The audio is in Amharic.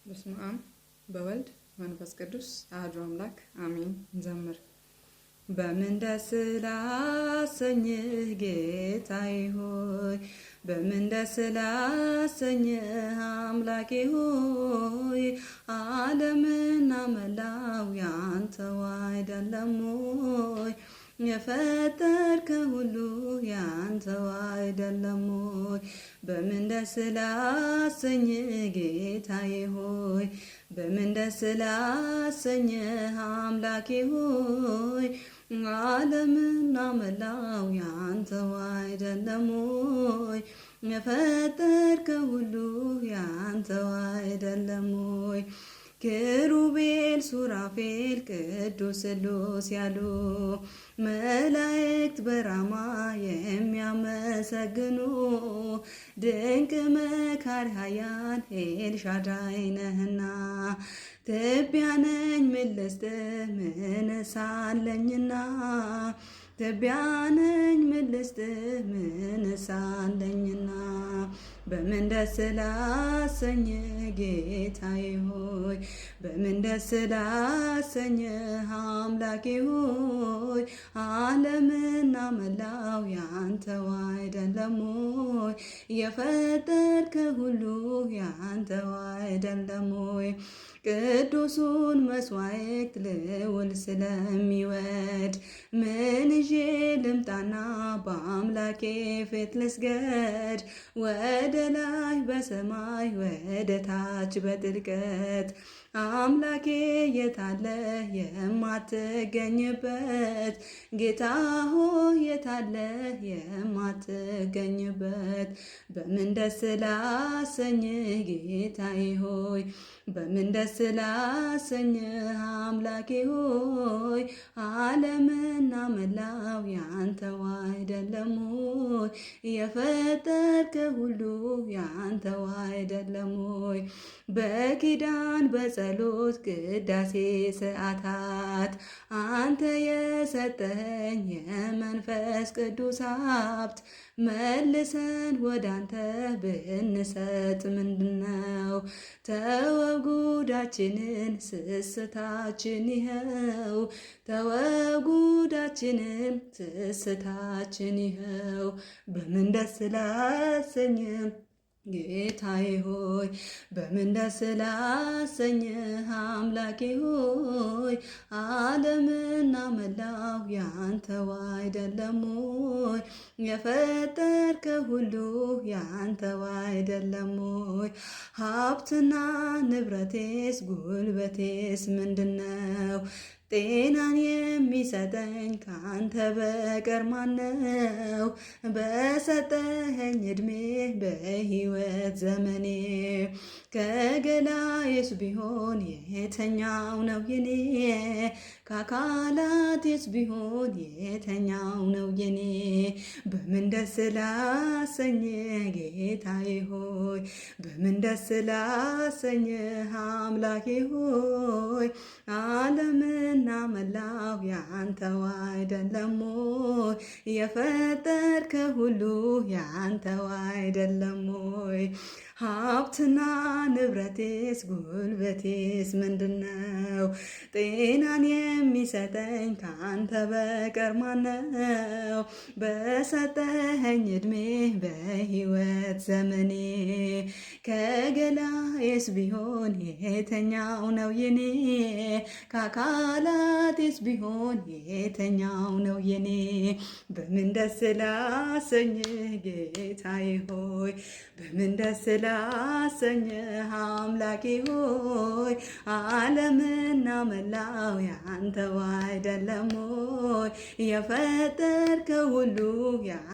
በስመ አብ በወልድ መንፈስ ቅዱስ አሐዱ አምላክ አሜን። እንዘምር። በምን ደስ ላሰኝህ ጌታዬ ሆይ፣ በምን ደስ ላሰኝህ አምላኬ ሆይ፣ ዓለምና መላው ያንተው አይደለም ሆይ? የፈጠርከው ሁሉ ያንተው አይደለም ሆይ? በምን ደስ ላሰኝህ ጌታዬ ሆይ፣ በምን ደስ ላሰኝህ አምላኬ ሆይ፣ ዓለምና መላው ያንተው አይደለም ሆይ? የፈጠርከው ሁሉ ያንተው አይደለም ሆይ? ኪሩቤል ሱራፌል ቅዱስ ስሉስ ያሉ መላእክት በራማ የሚያመሰግኑ ድንቅ መካሪ ኃያል ኤልሻዳይ ነህና፣ ትቢያ ነኝ ምን ልስጥህ ምን ሳለኝና፣ ትቢያ ነኝ ምን ልስጥህ ምን ሳለኝና፣ በምን ደስ ላሰኝህ ጌታዬ ሆይ፣ በምን ደስ ላሰኝህ አምላኬ ሆይ፣ ዓለምና መላው ያንተው አይደለም ሆይ? የፈጠርከው ሁሉ ያንተው አይደለም ሆይ? ቅዱሱን መስዋዕት ልውል ስለሚወድ ምን ይዤ ልምጣና በአምላኬ ፊት ልስገድ? ወደ ላይ በሰማይ ወደ ታች በጥልቀት አምላኬ የታለ የማትገኝበት? ጌታ ሆይ የታለ የማትገኝበት? በምን ደስ ላሰኝህ ጌታዬ ሆይ፣ በምን ደስ ላሰኝህ አምላኬ ሆይ፣ ዓለምና መላው ያንተው አይደለም ሆይ? የፈጠርከው ሁሉ ያንተው አይደለም ሆይ? በኪዳን በጸሎት ቅዳሴ ሰዓታት አንተ የሰጠኸኝ የመንፈስ ቅዱስ ሀብት መልሰን ወደ አንተ ብንሰጥ ምንድነው? ተወው ጉዳችንን ስስታችን ይኸው፣ ተወው ጉዳችንን ስስታችን ይኸው። በምን ደስ ላሰኝህ ጌታዬ ሆይ፣ በምን ደስ ላሰኝህ አምላኬ ሆይ፣ ዓለምና መላው ያንተው አይደለም ሆይ? የፈጠርከው ሁሉ ያንተው አይደለም ሆይ? ሀብትና ንብረቴስ ጉልበቴስ ምንድነው? ጤናን የሚሰጠኝ ካንተ በቀር ማነው? በሰጠኸኝ ዕድሜ በሕይወት ዘመኔ ከገላዬስ ቢሆን የተኛው ነው የኔ? ከአካላቴስ ቢሆን የተኛው ነው የኔ? በምን ደስ ላሰኝህ ጌታዬ ሆይ፣ በምን ደስ ላሰኝህ አምላኬ ሆይ፣ ዓለምና መላው ያንተው አይደለም ሆይ? የፈጠርከው ሁሉ ያንተው አይደለም ሆይ? ሀብትና ንብረቴስ ጉልበቴስ ምንድነው? ጤናን የሚሰጠኝ ካንተ በቀር ማነው? በሰጠኸኝ ዕድሜ በሕይወት ዘመኔ ከገላዬስ ቢሆን የተኛው ነው የኔ? ከአካላቴስ ቢሆን የተኛው ነው የኔ? በምን ደስ ላሰኝህ ጌታዬ ሆይ፣ በምን ደስ ላሰኝህ አምላኬ ሆይ፣ ዓለምና መላው ያንተው አይደለም ሆይ? የፈጠርከው ሁሉ